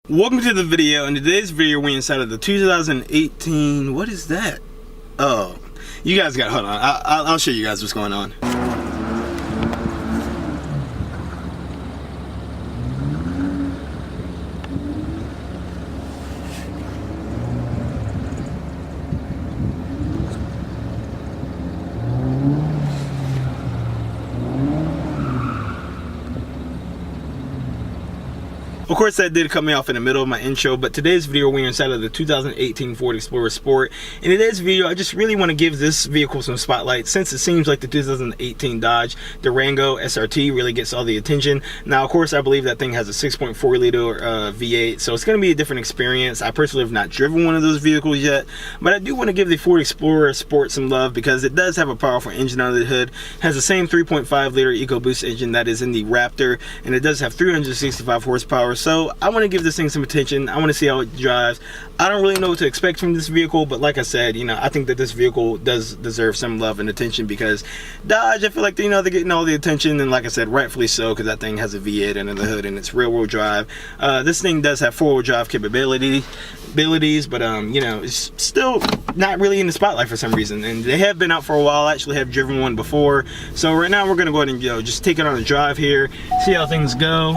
Welcome to the video. In today's video, we're inside of the 2018, what is that? Oh, you guys got, hold on, I'll show you guys what's going on. Of course, that did cut me off in the middle of my intro, but today's video we're inside of the 2018 Ford Explorer Sport. In today's video, I just really want to give this vehicle some spotlight since it seems like the 2018 Dodge Durango SRT really gets all the attention. Now, of course, I believe that thing has a 6.4 liter V8, so it's going to be a different experience. I personally have not driven one of those vehicles yet, but I do want to give the Ford Explorer Sport some love because it does have a powerful engine under the hood. It has the same 3.5 liter EcoBoost engine that is in the Raptor, and it does have 365 horsepower. So I want to give this thing some attention. I want to see how it drives. I don't really know what to expect from this vehicle, but like I said, you know, I think that this vehicle does deserve some love and attention because Dodge, I feel like, you know, they're getting all the attention, and like I said, rightfully so, because that thing has a V8 under the hood and it's rear-wheel drive. This thing does have four-wheel drive abilities, but you know, it's still not really in the spotlight for some reason, and they have been out for a while. I actually have driven one before, so right now we're gonna go ahead and, you know, just take it on a drive here, see how things go.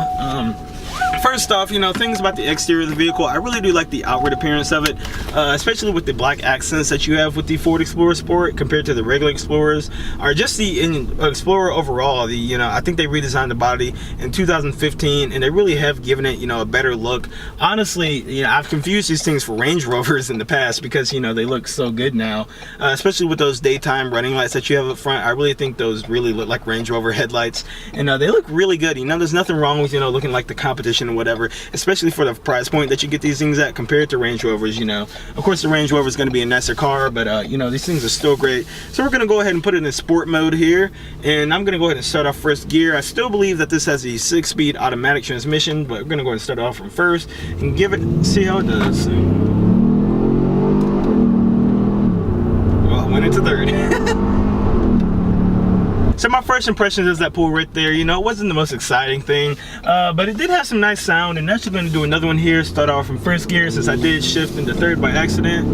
First off, you know, things about the exterior of the vehicle, I really do like the outward appearance of it, especially with the black accents that you have with the Ford Explorer Sport compared to the regular Explorers, or just the Explorer overall. You know, I think they redesigned the body in 2015, and they really have given it, you know, a better look. Honestly, you know, I've confused these things for Range Rovers in the past because, you know, they look so good now, especially with those daytime running lights that you have up front. I really think those really look like Range Rover headlights, and they look really good. You know, there's nothing wrong with, you know, looking like the competition or whatever, especially for the price point that you get these things at compared to Range Rovers. You know, of course the Range Rover is going to be a nicer car, but you know, these things are still great. So we're going to go ahead and put it in sport mode here, and I'm going to go ahead and start off first gear. I still believe that this has a 6-speed automatic transmission, but we're going to go ahead and start off from first and give it, see how it does. Well, I went into third. So my first impression is that pull right there. You know, it wasn't the most exciting thing, but it did have some nice sound, and actually going to do another one here, start off from first gear since I did shift into third by accident.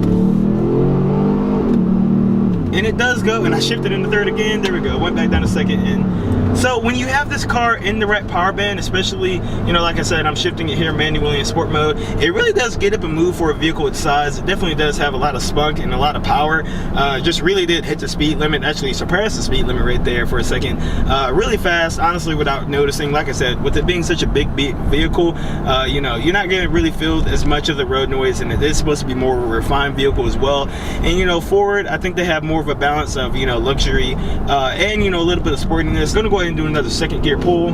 And it does go, and I shifted into third again. There we go, went back down to second. And so when you have this car in the right power band, especially, you know, like I said, I'm shifting it here manually in sport mode, it really does get up and move for a vehicle its size. It definitely does have a lot of spunk and a lot of power. Just really did hit the speed limit, actually surpassed the speed limit right there for a second. Really fast, honestly, without noticing. Like I said, with it being such a big vehicle, you know, you're not going to really feel as much of the road noise, and it is supposed to be more of a refined vehicle as well. And, you know, Ford, I think they have more of a balance of, you know, luxury and, you know, a little bit of sportiness. Gonna go ahead and do another second gear pull.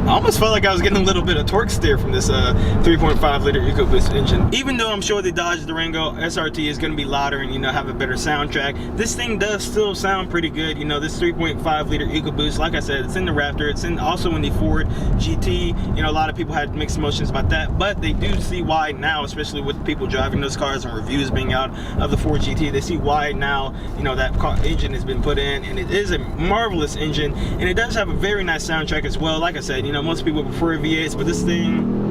I almost felt like I was getting a little bit of torque steer from this 3.5 liter EcoBoost engine. Even though I'm sure the Dodge Durango SRT is going to be louder and, you know, have a better soundtrack, this thing does still sound pretty good. You know, this 3.5 liter EcoBoost, like I said, it's in the Raptor, it's also in the Ford GT. You know, a lot of people had mixed emotions about that, but they do see why now, especially with people driving those cars and reviews being out of the Ford GT. They see why now, you know, that engine has been put in, and it is a marvelous engine, and it does have a very nice soundtrack as well. Like I said, you know, most people prefer V8s, but this thing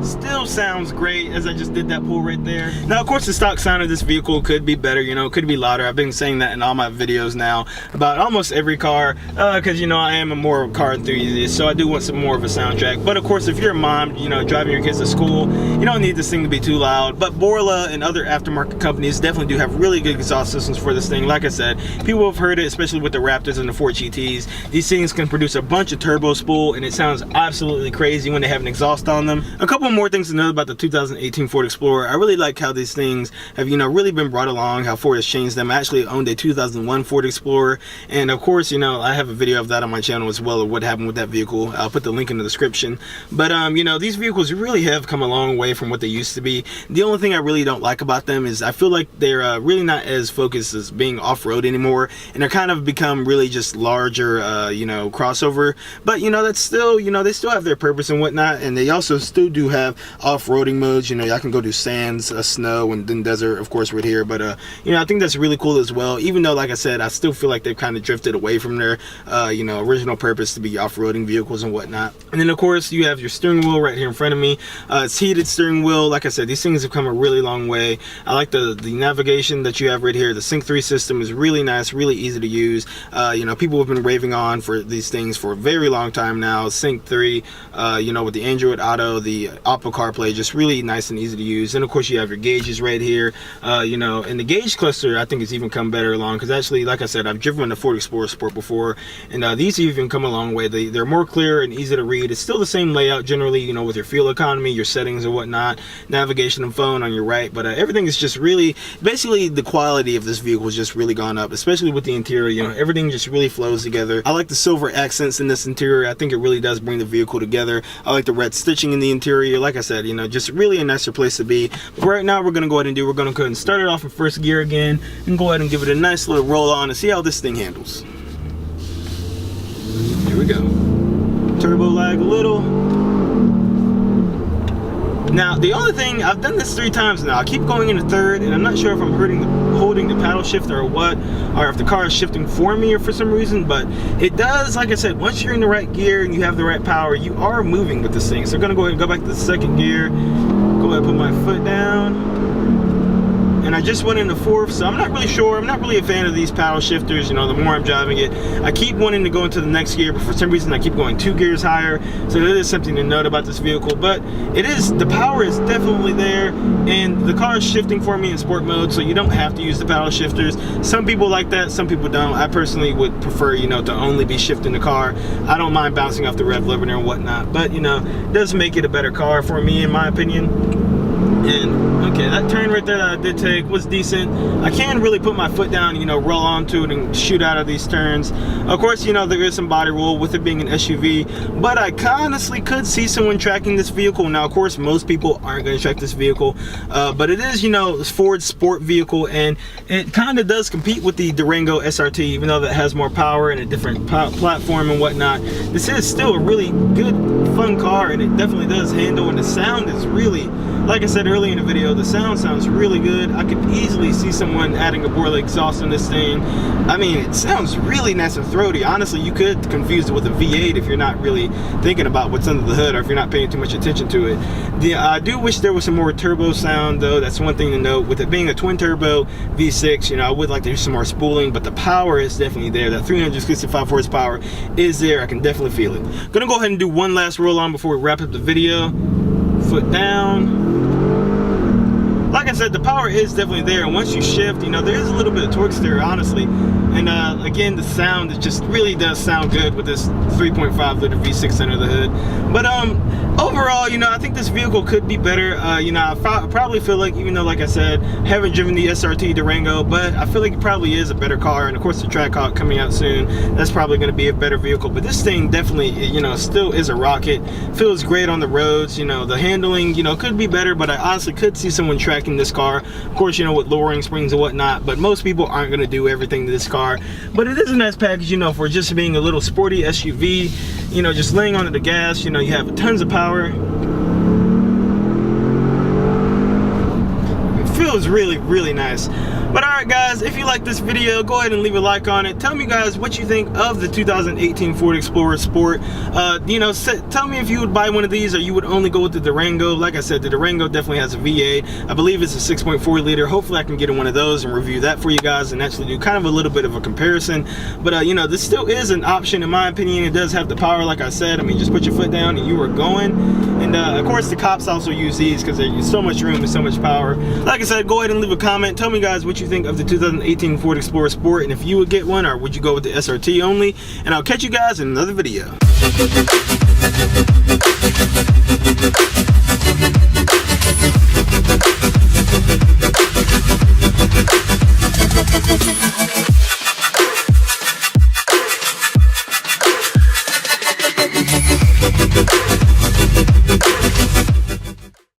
still sounds great, as I just did that pull right there. Now, of course, the stock sound of this vehicle could be better, you know, it could be louder. I've been saying that in all my videos now about almost every car, because, you know, I am a more car enthusiast, so I do want some more of a soundtrack. But of course, if you're a mom, you know, driving your kids to school, you don't need this thing to be too loud. But Borla and other aftermarket companies definitely do have really good exhaust systems for this thing. Like I said, people have heard it, especially with the Raptors and the Ford GTs. These things can produce a bunch of turbo spool, and it sounds absolutely crazy when they have an exhaust on them. A couple more things to know about the 2018 Ford Explorer. I really like how these things have, you know, really been brought along, how Ford has changed them. I actually owned a 2001 Ford Explorer, and of course, you know, I have a video of that on my channel as well, of what happened with that vehicle. I'll put the link in the description. But you know, these vehicles really have come a long way from what they used to be. The only thing I really don't like about them is I feel like they're really not as focused as being off-road anymore, and they're kind of become really just larger, you know, crossover. But, you know, that's still, you know, they still have their purpose and whatnot, and they also still do have have off-roading modes. You know, I can go do sands, snow, and then desert, of course, right here. But you know, I think that's really cool as well, even though, like I said, I still feel like they've kind of drifted away from their you know, original purpose to be off-roading vehicles and whatnot. And then of course you have your steering wheel right here in front of me. It's heated steering wheel. Like I said, these things have come a really long way. I like the navigation that you have right here. The Sync 3 system is really nice, really easy to use. You know, people have been raving on for these things for a very long time now. Sync 3, you know, with the Android Auto, the Apple CarPlay, just really nice and easy to use. And of course you have your gauges right here. You know, and the gauge cluster I think has even come better along, because actually, like I said, I've driven the Ford Explorer Sport before, and these even come a long way. They're more clear and easy to read. It's still the same layout generally, you know, with your fuel economy, your settings and whatnot, navigation and phone on your right, but everything is just really, basically the quality of this vehicle has just really gone up, especially with the interior. You know, everything just really flows together. I like the silver accents in this interior. I think it really does bring the vehicle together. I like the red stitching in the interior. Like I said, you know, just really a nicer place to be. But right now we're going to go ahead and go ahead and start it off in first gear again, and go ahead and give it a nice little roll on and see how this thing handles. Here we go. Turbo lag a little. Now the only thing, I've done this 3 times now. I keep going into third, and I'm not sure if I'm holding the paddle shifter or what, or if the car is shifting for me or for some reason, but it does. Like I said, once you're in the right gear and you have the right power, you are moving with this thing. So I'm gonna go ahead and go back to the second gear, go ahead and put my foot down. And I just went into fourth, so I'm not really sure. I'm not really a fan of these paddle shifters, you know, the more I'm driving it. I keep wanting to go into the next gear, but for some reason I keep going 2 gears higher. So that is something to note about this vehicle. But it is, the power is definitely there, and the car is shifting for me in sport mode, so you don't have to use the paddle shifters. Some people like that, some people don't. I personally would prefer, you know, to only be shifting the car. I don't mind bouncing off the rev limiter and whatnot, but, you know, it does make it a better car for me, in my opinion. And okay, that turn right there that I did take was decent. I can really put my foot down, you know, roll onto it and shoot out of these turns. Of course, you know, there is some body roll with it being an SUV, but I honestly could see someone tracking this vehicle. Now, of course, most people aren't going to track this vehicle, but it is, you know, Ford's sport vehicle, and it kind of does compete with the Durango SRT, even though that has more power and a different platform and whatnot. This is still a really good, fun car, and it definitely does handle, and the sound is really, like I said earlier in the video, the sound sounds really good. I could easily see someone adding a Borla exhaust on this thing. I mean, it sounds really nice and throaty. Honestly, you could confuse it with a V8 if you're not really thinking about what's under the hood, or if you're not paying too much attention to it. I do wish there was some more turbo sound, though. That's one thing to note. With it being a twin turbo V6, you know, I would like to do some more spooling, but the power is definitely there. That 365 horsepower is there. I can definitely feel it. Gonna go ahead and do one last roll on before we wrap up the video. Foot down. Like I said, the power is definitely there, and once you shift, you know, there is a little bit of torque there, honestly. And again, the sound, it just really does sound good with this 3.5 liter V6 under the hood. But overall, you know, I think this vehicle could be better. You know, I probably feel like, even though, like I said, haven't driven the SRT Durango, but I feel like it probably is a better car. And of course, the Trackhawk coming out soon, that's probably going to be a better vehicle. But this thing definitely, you know, still is a rocket. Feels great on the roads. You know, the handling, you know, could be better, but I honestly could see someone tracking this car. Of course, you know, with lowering springs and whatnot, but most people aren't going to do everything to this car. But it is a nice package, you know, for just being a little sporty SUV, you know, just laying onto the gas. You know, you have tons of power. It feels really, really nice. But alright guys, if you like this video, go ahead and leave a like on it. Tell me guys what you think of the 2018 Ford Explorer Sport. You know, tell me if you would buy one of these, or you would only go with the Durango. Like I said, the Durango definitely has a V8. I believe it's a 6.4 liter. Hopefully I can get one of those and review that for you guys and actually do kind of a little bit of a comparison. But you know, this still is an option in my opinion. It does have the power, like I said. I mean, just put your foot down and you are going. And of course the cops also use these because there's so much room and so much power. Like I said, go ahead and leave a comment. Tell me guys what you think of the 2018 Ford Explorer Sport, and if you would get one, or would you go with the SRT only. And I'll catch you guys in another video.